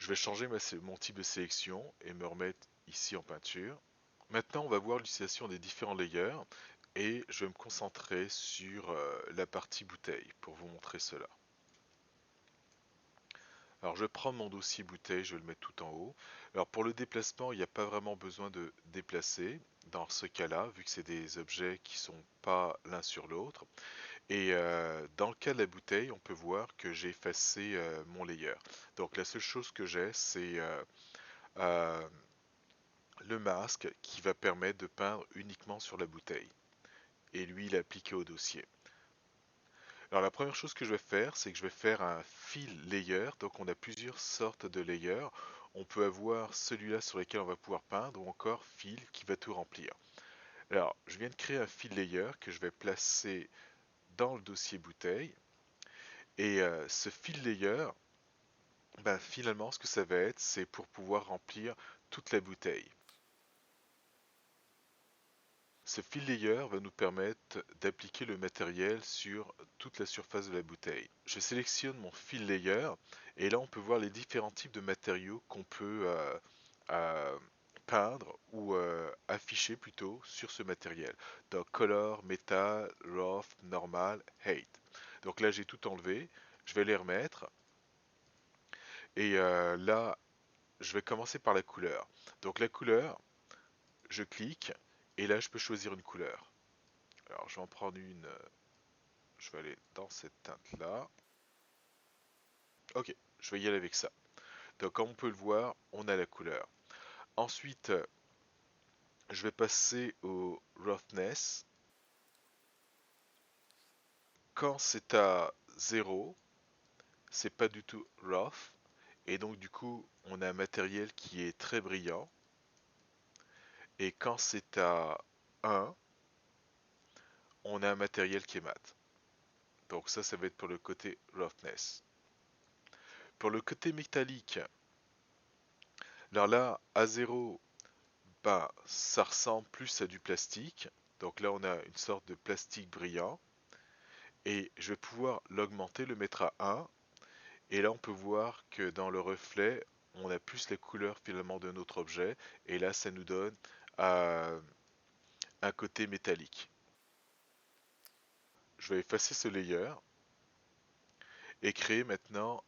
Je vais changer mon type de sélection et me remettre ici en peinture. Maintenant, on va voir l'utilisation des différents layers et je vais me concentrer sur la partie bouteille pour vous montrer cela. Alors je vais prendre mon dossier bouteille, je vais le mettre tout en haut. Alors pour le déplacement, il n'y a pas vraiment besoin de déplacer dans ce cas-là, vu que c'est des objets qui sont pas l'un sur l'autre. Et dans le cas de la bouteille, on peut voir que j'ai effacé mon layer. Donc la seule chose que j'ai, c'est euh, le masque qui va permettre de peindre uniquement sur la bouteille. Et lui, il est appliqué au dossier. Alors la première chose que je vais faire, c'est que je vais faire un fill layer. Donc on a plusieurs sortes de layers. On peut avoir celui-là sur lequel on va pouvoir peindre ou encore fill qui va tout remplir. Alors je viens de créer un fill layer que je vais placer dans le dossier bouteille. Et ce fill layer, ben, finalement ce que ça va être, c'est pour pouvoir remplir toute la bouteille. Ce fill layer va nous permettre d'appliquer le matériel sur toute la surface de la bouteille. Je sélectionne mon fill layer et là on peut voir les différents types de matériaux qu'on peut peindre ou afficher plutôt sur ce matériel. Donc color, metal, rough, normal, height. Donc là j'ai tout enlevé, je vais les remettre et là je vais commencer par la couleur. Donc la couleur, je clique et là je peux choisir une couleur. Alors je vais en prendre une, je vais aller dans cette teinte là. Ok, je vais y aller avec ça. Donc comme on peut le voir, on a la couleur. Ensuite, je vais passer au roughness. Quand c'est à 0, c'est pas du tout rough. Et donc du coup, on a un matériel qui est très brillant. Et quand c'est à 1, on a un matériel qui est mat. Donc ça va être pour le côté roughness. Pour le côté métallique, alors là, à 0, bah, ça ressemble plus à du plastique. Donc là, on a une sorte de plastique brillant. Et je vais pouvoir l'augmenter, le mettre à 1. Et là, on peut voir que dans le reflet, on a plus la couleur finalement de notre objet. Et là, ça nous donne un côté métallique. Je vais effacer ce layer et créer maintenant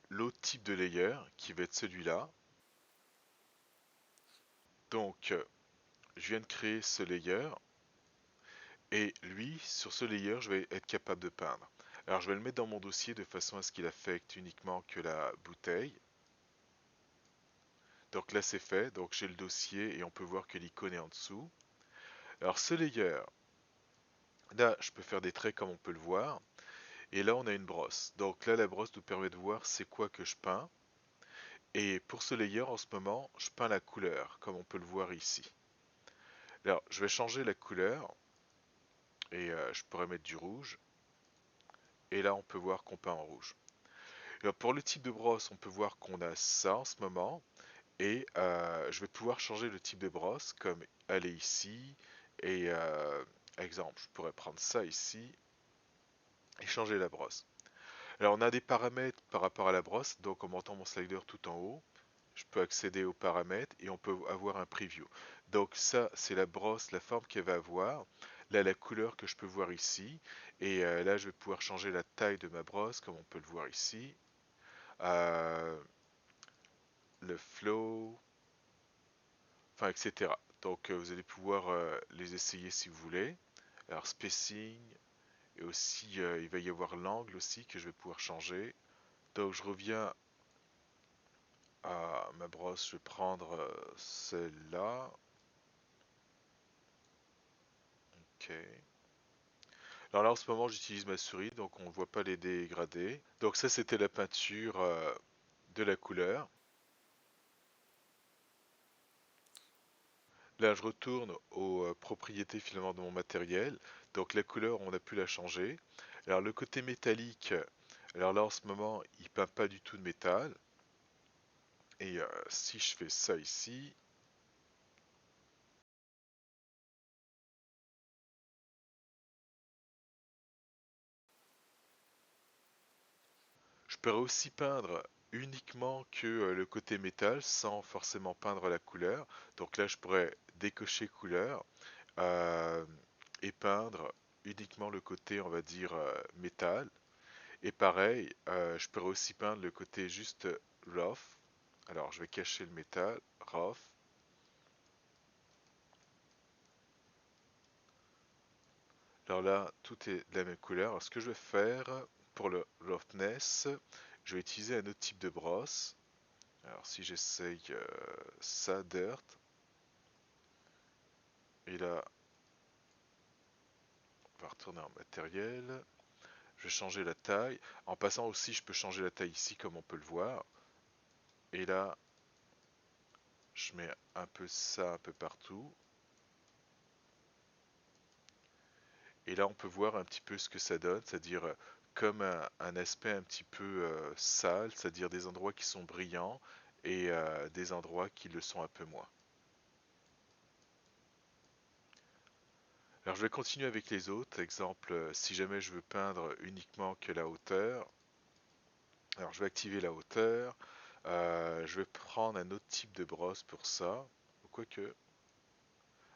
l'autre type de layer qui va être celui-là. Donc, je viens de créer ce layer. Et lui, sur ce layer, je vais être capable de peindre. Alors je vais le mettre dans mon dossier de façon à ce qu'il affecte uniquement que la bouteille. Donc là c'est fait, donc j'ai le dossier et on peut voir que l'icône est en dessous. Alors ce layer, là je peux faire des traits comme on peut le voir. Et là on a une brosse. Donc là la brosse nous permet de voir c'est quoi que je peins. Et pour ce layer en ce moment, je peins la couleur, comme on peut le voir ici. Alors je vais changer la couleur et je pourrais mettre du rouge. Et là on peut voir qu'on peint en rouge. Alors pour le type de brosse, on peut voir qu'on a ça en ce moment. Et je vais pouvoir changer le type de brosse, comme aller ici. Et exemple, je pourrais prendre ça ici et changer la brosse. Alors on a des paramètres par rapport à la brosse. Donc en montant mon slider tout en haut, je peux accéder aux paramètres et on peut avoir un preview. Donc ça, c'est la brosse, la forme qu'elle va avoir. Là, la couleur que je peux voir ici. Et là, je vais pouvoir changer la taille de ma brosse, comme on peut le voir ici. Euh, le flow, enfin, etc. Donc vous allez pouvoir les essayer si vous voulez. Alors spacing, et aussi il va y avoir l'angle aussi que je vais pouvoir changer. Donc je reviens à ma brosse, je vais prendre celle-là. Ok. Alors là en ce moment j'utilise ma souris donc on ne voit pas les dégradés. Donc ça c'était la peinture de la couleur. Là je retourne aux propriétés finalement de mon matériel. Donc la couleur on a pu la changer. Alors le côté métallique, alors là en ce moment il peint pas du tout de métal. Et si je fais ça ici, je pourrais aussi peindre uniquement que le côté métal sans forcément peindre la couleur. Donc là, je pourrais décocher couleur euh, et peindre uniquement le côté, on va dire, métal. Et pareil, je pourrais aussi peindre le côté juste rough. Alors, je vais cacher le métal, rough. Alors là, tout est de la même couleur. Alors, ce que je vais faire pour le roughness, je vais utiliser un autre type de brosse. Alors, si j'essaye ça, dirt, et là, on va retourner en matériel. Je vais changer la taille. En passant aussi, je peux changer la taille ici, comme on peut le voir. Et là, je mets un peu ça un peu partout. Et là, on peut voir un petit peu ce que ça donne, c'est-à-dire comme un aspect un petit peu sale, c'est-à-dire des endroits qui sont brillants et des endroits qui le sont un peu moins. Alors je vais continuer avec les autres. Exemple, si jamais je veux peindre uniquement que la hauteur, alors je vais activer la hauteur. Je vais prendre un autre type de brosse pour ça. Quoique.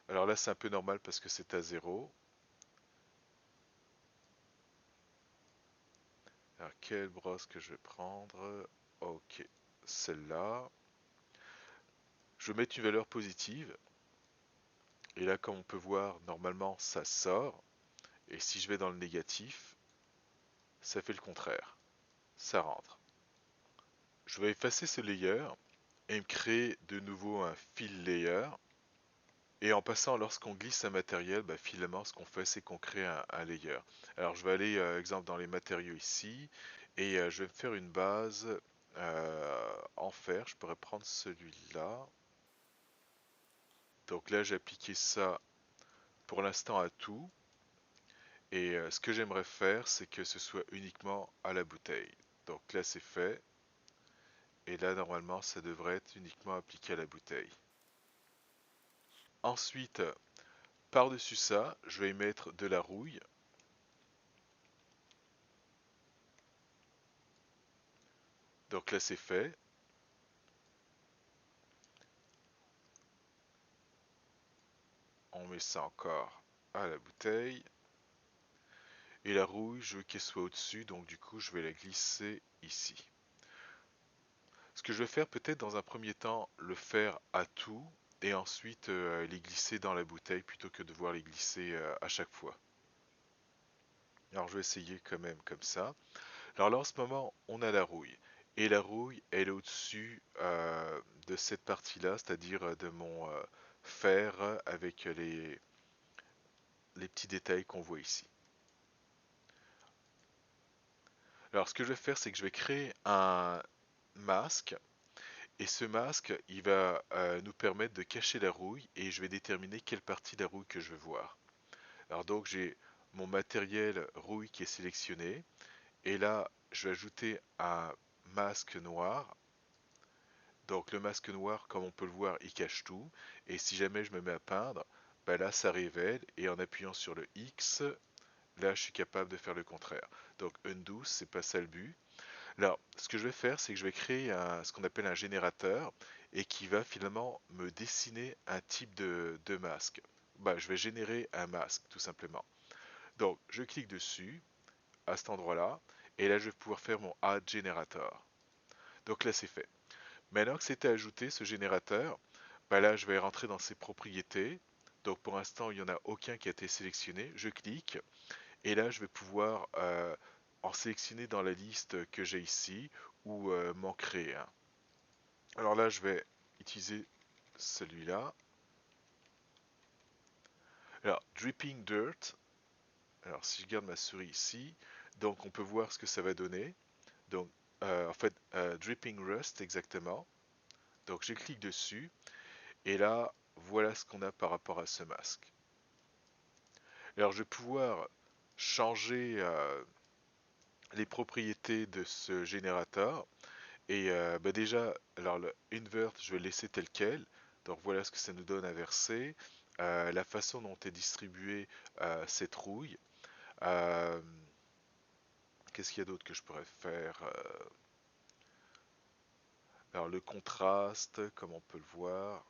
Alors là c'est un peu normal parce que c'est à zéro. Alors quelle brosse que je vais prendre? Ok, celle-là. Je vais mettre une valeur positive. Et là comme on peut voir, normalement ça sort. Et si je vais dans le négatif, ça fait le contraire. Ça rentre. Je vais effacer ce layer et me créer de nouveau un fill layer. Et en passant, lorsqu'on glisse un matériel, bah, finalement, ce qu'on fait, c'est qu'on crée un layer. Alors, je vais aller, exemple, dans les matériaux ici, et je vais me faire une base en fer. Je pourrais prendre celui-là. Donc là, j'ai appliqué ça pour l'instant à tout. Et ce que j'aimerais faire, c'est que ce soit uniquement à la bouteille. Donc là, c'est fait. Et là, normalement, ça devrait être uniquement appliqué à la bouteille. Ensuite, par-dessus ça, je vais y mettre de la rouille. Donc là, c'est fait. On met ça encore à la bouteille. Et la rouille, je veux qu'elle soit au-dessus, donc du coup, je vais la glisser ici. Ce que je vais faire peut-être dans un premier temps, le faire à tout, et ensuite les glisser dans la bouteille plutôt que de devoir les glisser à chaque fois. Alors je vais essayer quand même comme ça. Alors là en ce moment, on a la rouille. Et la rouille, elle est au-dessus de cette partie-là, c'est-à-dire de mon fer avec les petits détails qu'on voit ici. Alors ce que je vais faire, c'est que je vais créer un masque. Et ce masque, il va nous permettre de cacher la rouille et je vais déterminer quelle partie de la rouille que je veux voir. Alors donc j'ai mon matériel rouille qui est sélectionné. Et là, je vais ajouter un masque noir. Donc le masque noir, comme on peut le voir, il cache tout. Et si jamais je me mets à peindre, bah là ça révèle. Et en appuyant sur le X, là je suis capable de faire le contraire. Donc undo, c'est pas ça le but. Alors, ce que je vais faire, c'est que je vais créer ce qu'on appelle un générateur et qui va finalement me dessiner un type de masque. Bah, je vais générer un masque, tout simplement. Donc, je clique dessus, à cet endroit-là, et là, je vais pouvoir faire mon Add Generator. Donc là, c'est fait. Maintenant que c'était ajouté, ce générateur, bah là, je vais rentrer dans ses propriétés. Donc, pour l'instant, il n'y en a aucun qui a été sélectionné. Je clique, et là, je vais pouvoir en sélectionner dans la liste que j'ai ici ou m'en créer un. Alors là, je vais utiliser celui-là. Alors, Dripping Dirt. Alors, si je garde ma souris ici, donc on peut voir ce que ça va donner. Donc, en fait, Dripping Rust exactement. Donc, je clique dessus. Et là, voilà ce qu'on a par rapport à ce masque. Alors, je vais pouvoir changer les propriétés de ce générateur. Et bah déjà, alors le invert, je vais le laisser tel quel. Donc voilà ce que ça nous donne à verser. La façon dont est distribuée cette rouille. Euh, Qu'est-ce qu'il y a d'autre que je pourrais faire? Alors le contraste, comme on peut le voir,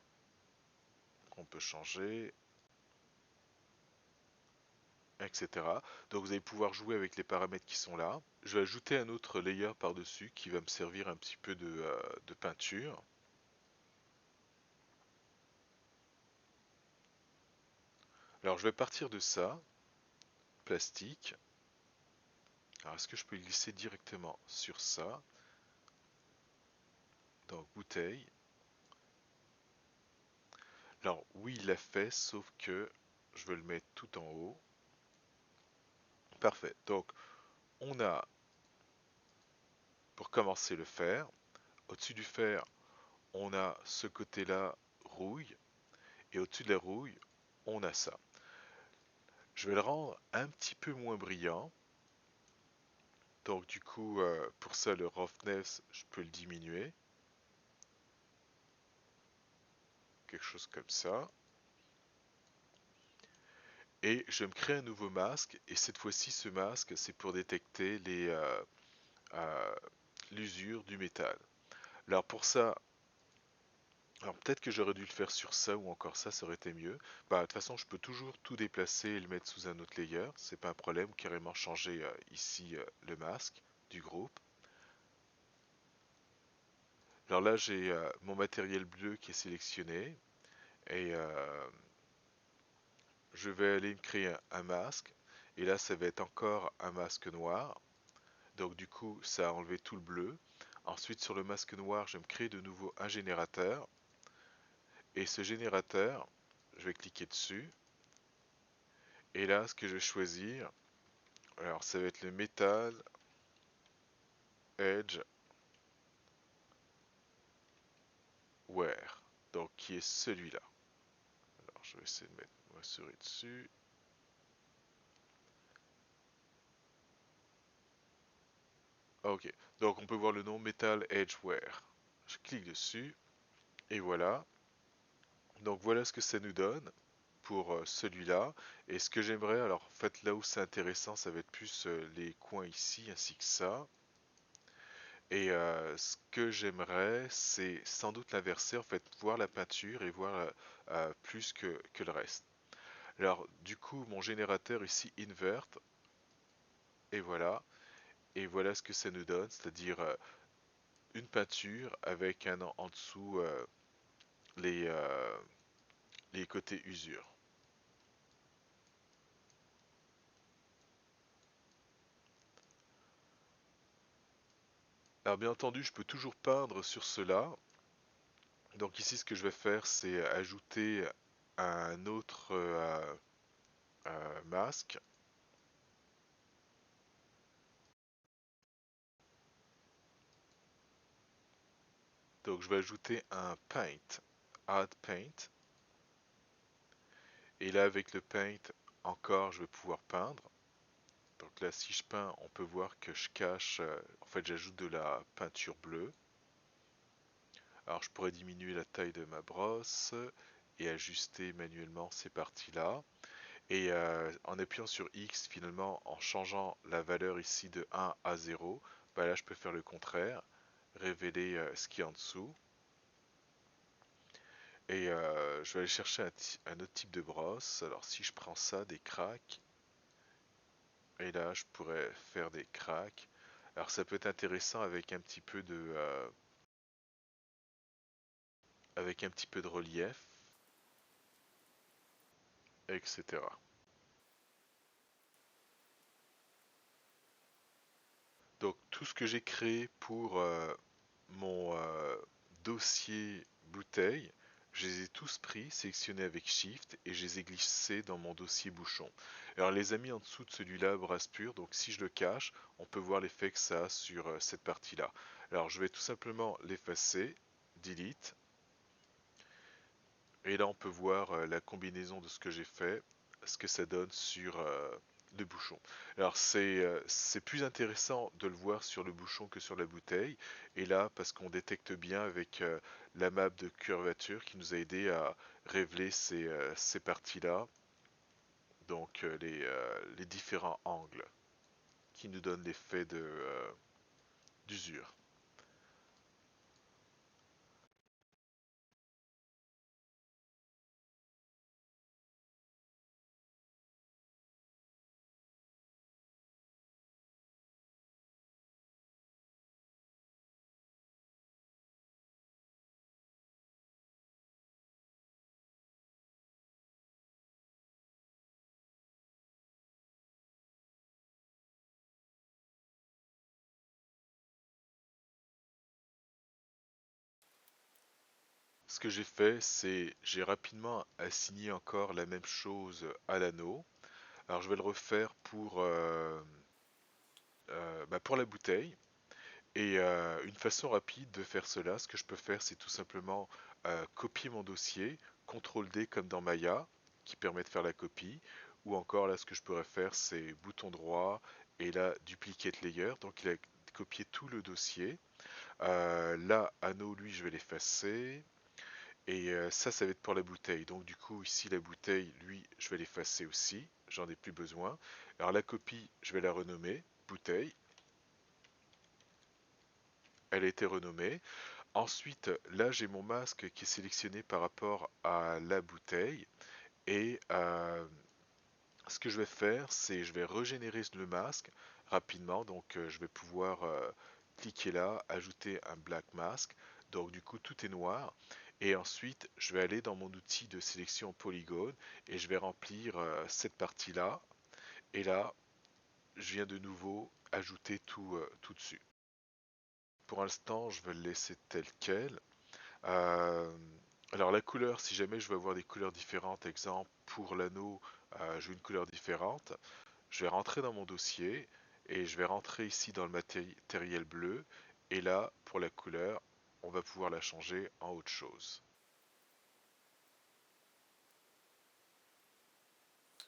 on peut changer, etc. Donc vous allez pouvoir jouer avec les paramètres qui sont là. Je vais ajouter un autre layer par-dessus qui va me servir un petit peu de peinture. Alors je vais partir de ça, plastique. Alors est-ce que je peux glisser directement sur ça? Donc bouteille. Alors oui, il l'a fait, sauf que je veux le mettre tout en haut. Parfait. Donc on a, pour commencer le fer, au-dessus du fer, on a ce côté-là rouille, et au-dessus de la rouille, on a ça. Je vais le rendre un petit peu moins brillant. Donc du coup, pour ça, le roughness, je peux le diminuer. Quelque chose comme ça. Et je vais me créer un nouveau masque. Et cette fois-ci, ce masque, c'est pour détecter euh, l'usure du métal. Alors pour ça, alors peut-être que j'aurais dû le faire sur ça ou encore ça aurait été mieux. Bah, de toute façon, je peux toujours tout déplacer et le mettre sous un autre layer. C'est pas un problème. Carrément changer ici le masque du groupe. Alors là, j'ai mon matériel bleu qui est sélectionné. Et je vais aller me créer un masque. Et là, ça va être encore un masque noir. Donc du coup, ça a enlevé tout le bleu. Ensuite, sur le masque noir, je vais me créer de nouveau un générateur. Et ce générateur, je vais cliquer dessus. Et là, ce que je vais choisir, alors ça va être le Metal Edge Wear. Donc qui est celui-là. Alors je vais essayer de mettre ma souris dessus. Ok, donc on peut voir le nom Metal Edge Wear. Je clique dessus. Et voilà. Donc voilà ce que ça nous donne pour celui-là. Et ce que j'aimerais, alors en fait là où c'est intéressant, ça va être plus les coins ici ainsi que ça. Et ce que j'aimerais, c'est sans doute l'inverser, en fait, voir la peinture et voir plus que le reste. Alors du coup, mon générateur ici invert, et voilà. Et voilà ce que ça nous donne, c'est-à-dire une peinture avec un en dessous les, euh, les côtés usure. Alors bien entendu, je peux toujours peindre sur cela. Donc ici, ce que je vais faire, c'est ajouter un autre masque. Donc je vais ajouter un paint, add paint. Et là, avec le paint, encore, je vais pouvoir peindre. Donc là, si je peins, on peut voir que je cache, en fait, j'ajoute de la peinture bleue. Alors je pourrais diminuer la taille de ma brosse et ajuster manuellement ces parties-là. Et en appuyant sur X, finalement, en changeant la valeur ici de 1 à 0, bah là je peux faire le contraire, révéler ce qui est en dessous. Et je vais aller chercher un autre type de brosse. Alors si je prends ça, des cracks, et là je pourrais faire des cracks. Alors ça peut être intéressant avec un petit peu de relief, etc. Donc tout ce que j'ai créé pour mon dossier bouteille, je les ai tous pris, sélectionnés avec Shift et je les ai glissés dans mon dossier bouchon. Alors les amis en dessous de celui-là, brasse pure, donc si je le cache, on peut voir l'effet que ça a sur cette partie-là. Alors je vais tout simplement l'effacer, delete, et là on peut voir la combinaison de ce que j'ai fait, ce que ça donne sur le bouchon. Alors c'est plus intéressant de le voir sur le bouchon que sur la bouteille. Et là parce qu'on détecte bien avec la map de curvature qui nous a aidé à révéler ces parties-là. Donc les différents angles qui nous donnent l'effet d'usure. Ce que j'ai fait, c'est j'ai rapidement assigné encore la même chose à l'anneau. Alors je vais le refaire pour la bouteille. Et une façon rapide de faire cela, ce que je peux faire, c'est tout simplement copier mon dossier, CTRL D comme dans Maya, qui permet de faire la copie. Ou encore là, ce que je pourrais faire, c'est bouton droit et là, duplicate layer. Donc il a copié tout le dossier. Là, anneau, lui, je vais l'effacer. Et ça va être pour la bouteille. Donc du coup, ici, la bouteille, lui, je vais l'effacer aussi. J'en ai plus besoin. Alors la copie, je vais la renommer bouteille. Elle a été renommée. Ensuite, là, j'ai mon masque qui est sélectionné par rapport à la bouteille. Et ce que je vais faire, c'est je vais régénérer le masque rapidement. Donc, je vais pouvoir cliquer là, ajouter un black mask. Donc, du coup, tout est noir. Et ensuite, je vais aller dans mon outil de sélection polygone et je vais remplir cette partie-là. Et là, je viens de nouveau ajouter tout dessus. Pour l'instant, je vais le laisser tel quel. Euh, alors la couleur, si jamais je veux avoir des couleurs différentes, exemple pour l'anneau, je veux une couleur différente, je vais rentrer dans mon dossier et je vais rentrer ici dans le matériel bleu et là pour la couleur, on va pouvoir la changer en autre chose.